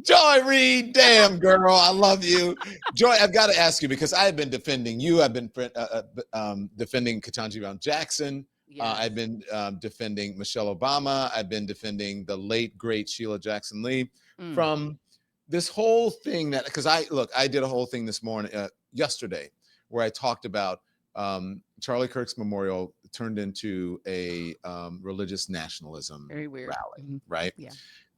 Joy Reid, damn girl, I love you. Joy, I've got to ask you because I have been defending you. I've been defending Ketanji Brown Jackson. Yes. I've been defending Michelle Obama. I've been defending the late, great Sheila Jackson Lee Mm. from this whole thing that, because I did a whole thing this morning, yesterday, where I talked about Charlie Kirk's memorial turned into a religious nationalism Very weird. rally, Mhm. right? Yeah.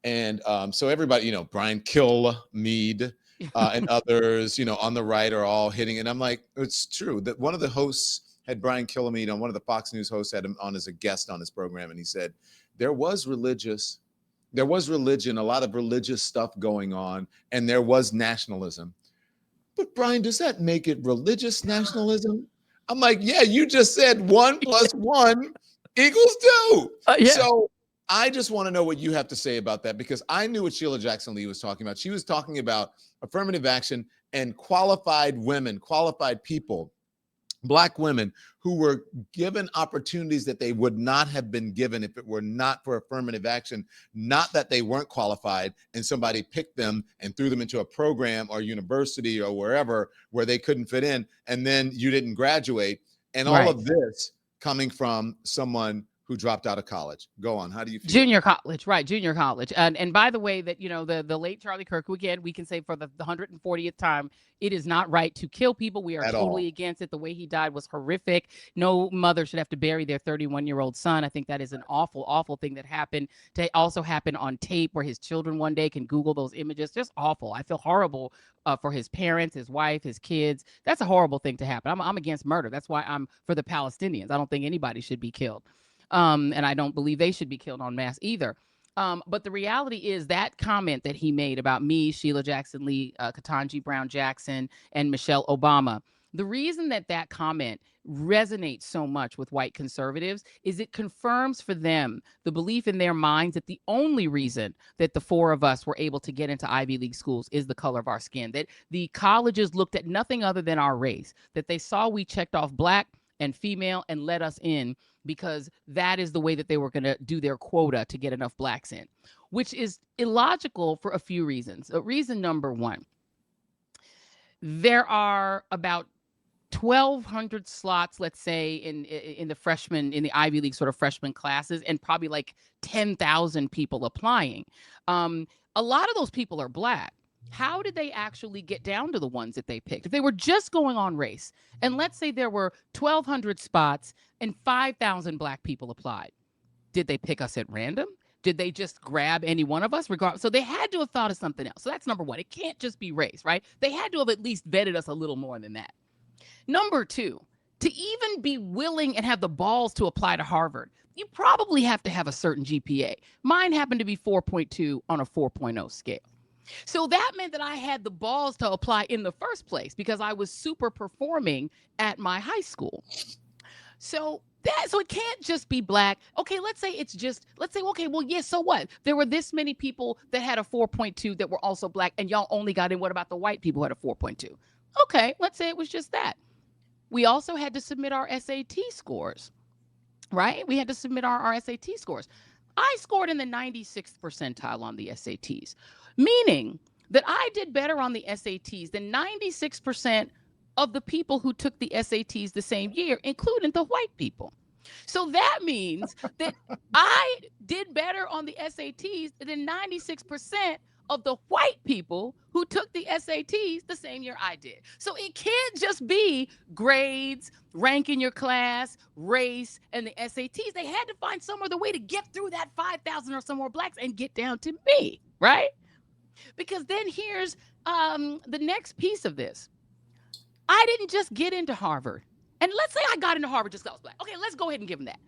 And so everybody, Brian Kilmeade and others, on the right are all hitting it. And I'm like, it's true that one of the hosts had Brian Kilmeade on, one of the Fox News hosts had him on as a guest on his program. And he said, there was religion, a lot of religious stuff going on, and there was nationalism. But Brian, does that make it religious nationalism? I'm like, yeah, you just said 1 + 1 equals 2. Yeah. So I just want to know what you have to say about that, because I knew what Sheila Jackson Lee was talking about. She was talking about affirmative action and qualified women, qualified people, Black women who were given opportunities that they would not have been given if it were not for affirmative action. Not that they weren't qualified and somebody picked them and threw them into a program or university or wherever where they couldn't fit in, and then you didn't graduate. And all Right. of this coming from someone who dropped out of college. Go on. How do you feel? Junior college, right? Junior college, and by the way, that the late Charlie Kirk, who again we can say for the 140th time, it is not right to kill people. We are At all. totally against it. The way he died was horrific. No mother should have to bury their 31-year-old son. I think that is an awful, awful thing that happened. To also happen on tape, where his children one day can Google those images. Just awful. I feel horrible for his parents, his wife, his kids. That's a horrible thing to happen. I'm against murder. That's why I'm for the Palestinians. I don't think anybody should be killed. And I don't believe they should be killed en masse either. But the reality is that comment that he made about me, Sheila Jackson Lee, Ketanji Brown Jackson, and Michelle Obama, the reason that that comment resonates so much with white conservatives is it confirms for them the belief in their minds that the only reason that the four of us were able to get into Ivy League schools is the color of our skin, that the colleges looked at nothing other than our race, that they saw we checked off Black and female and let us in because that is the way that they were going to do their quota to get enough Blacks in, which is illogical for a few reasons. Reason number one, there are about 1,200 slots, let's say, in the Ivy League sort of freshman classes, and probably like 10,000 people applying. A lot of those people are Black. How did they actually get down to the ones that they picked? If they were just going on race, and let's say there were 1,200 spots and 5,000 Black people applied, did they pick us at random? Did they just grab any one of us? So they had to have thought of something else. So that's number one. It can't just be race, right? They had to have at least vetted us a little more than that. Number two, to even be willing and have the balls to apply to Harvard, you probably have to have a certain GPA. Mine happened to be 4.2 on a 4.0 scale. So that meant that I had the balls to apply in the first place because I was super performing at my high school. So it can't just be Black. Okay, let's say, okay, well, yes, so what? There were this many people that had a 4.2 that were also Black, and y'all only got in. What about the white people who had a 4.2? Okay, let's say it was just that. We also had to submit our SAT scores, right? We had to submit our SAT scores. I scored in the 96th percentile on the SATs, meaning that I did better on the SATs than 96% of the people who took the SATs the same year, including the white people. So that means that I did better on the SATs than 96% of the white people who took the SATs the same year I did. So it can't just be grades, rank in your class, race, and the SATs. They had to find some other way to get through that 5,000 or some more Blacks and get down to me, right? Because then here's the next piece of this. I didn't just get into Harvard. And let's say I got into Harvard just because I was Black. Okay, let's go ahead and give them that.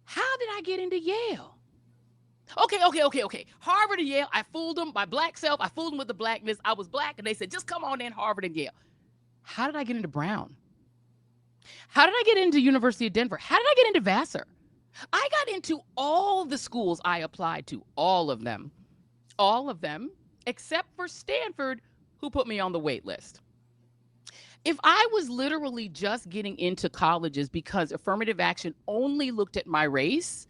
How did I get into Yale? Okay. Harvard and Yale, I fooled them, my Black self. I fooled them with the Blackness. I was Black, and they said, just come on in, Harvard and Yale. How did I get into Brown? How did I get into University of Denver? How did I get into Vassar? I got into all the schools I applied to, all of them, except for Stanford, who put me on the wait list. If I was literally just getting into colleges because affirmative action only looked at my race,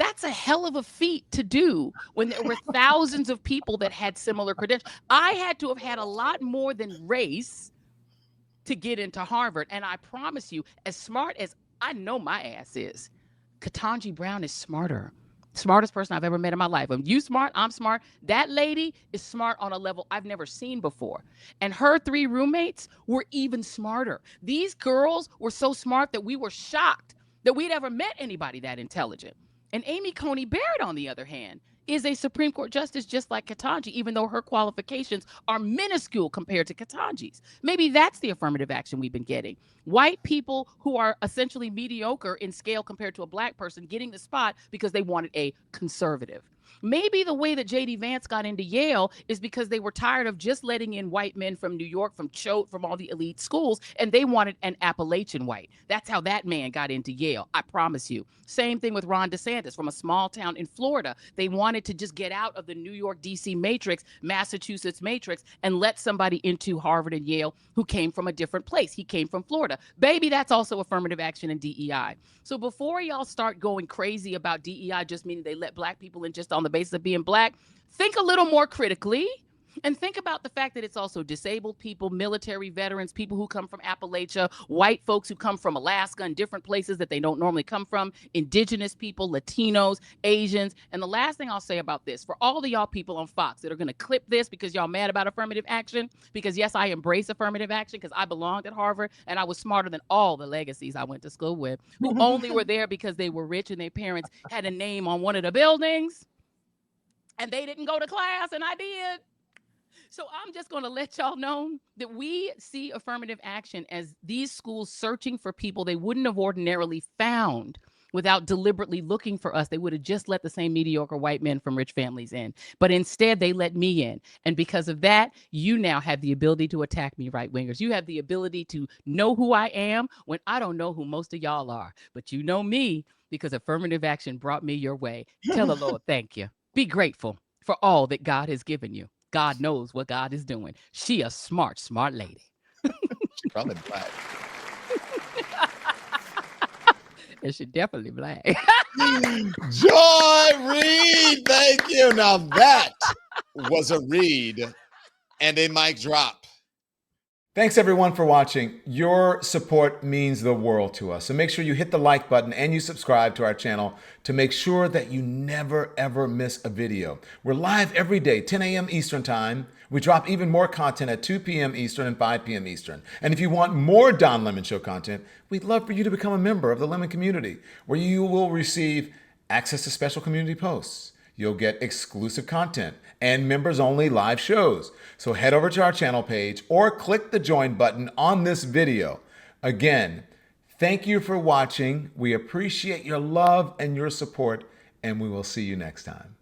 That's a hell of a feat to do when there were thousands of people that had similar credentials. I had to have had a lot more than race to get into Harvard. And I promise you, as smart as I know my ass is, Ketanji Brown is smarter. Smartest person I've ever met in my life. If you smart, I'm smart. That lady is smart on a level I've never seen before. And her 3 roommates were even smarter. These girls were so smart that we were shocked that we'd ever met anybody that intelligent. And Amy Coney Barrett, on the other hand, is a Supreme Court justice just like Ketanji, even though her qualifications are minuscule compared to Ketanji's. Maybe that's the affirmative action we've been getting. White people who are essentially mediocre in scale compared to a black person getting the spot because they wanted a conservative. Maybe the way that J.D. Vance got into Yale is because they were tired of just letting in white men from New York, from Choate, from all the elite schools, and they wanted an Appalachian white. That's how that man got into Yale, I promise you. Same thing with Ron DeSantis from a small town in Florida. They wanted to just get out of the New York, D.C. matrix, Massachusetts matrix, and let somebody into Harvard and Yale who came from a different place. He came from Florida. Baby, that's also affirmative action and DEI. So before y'all start going crazy about DEI just meaning they let black people in just on the basis of being black, think a little more critically and think about the fact that it's also disabled people, military veterans, people who come from Appalachia, white folks who come from Alaska and different places that they don't normally come from, indigenous people, Latinos, Asians. And the last thing I'll say about this, for all of y'all people on Fox that are going to clip this because y'all mad about affirmative action, because yes, I embrace affirmative action because I belonged at Harvard and I was smarter than all the legacies I went to school with, who only were there because they were rich and their parents had a name on one of the buildings and they didn't go to class and I did. So I'm just going to let y'all know that we see affirmative action as these schools searching for people they wouldn't have ordinarily found without deliberately looking for us. They would have just let the same mediocre white men from rich families in. But instead, they let me in. And because of that, you now have the ability to attack me, right wingers. You have the ability to know who I am when I don't know who most of y'all are. But you know me because affirmative action brought me your way. Tell the Lord, thank you. Be grateful for all that God has given you. God knows what God is doing. She a smart, smart lady. She probably black. And she definitely black. Joy Reid, thank you. Now that was a read and a mic drop. Thanks everyone for watching. Your support means the world to us. So make sure you hit the like button and you subscribe to our channel to make sure that you never ever miss a video. We're live every day, 10 a.m. Eastern time. We drop even more content at 2 p.m. Eastern and 5 p.m. Eastern. And if you want more Don Lemon Show content, we'd love for you to become a member of the Lemon community, where you will receive access to special community posts. You'll get exclusive content and members-only live shows. So head over to our channel page or click the join button on this video. Again, thank you for watching. We appreciate your love and your support, and we will see you next time.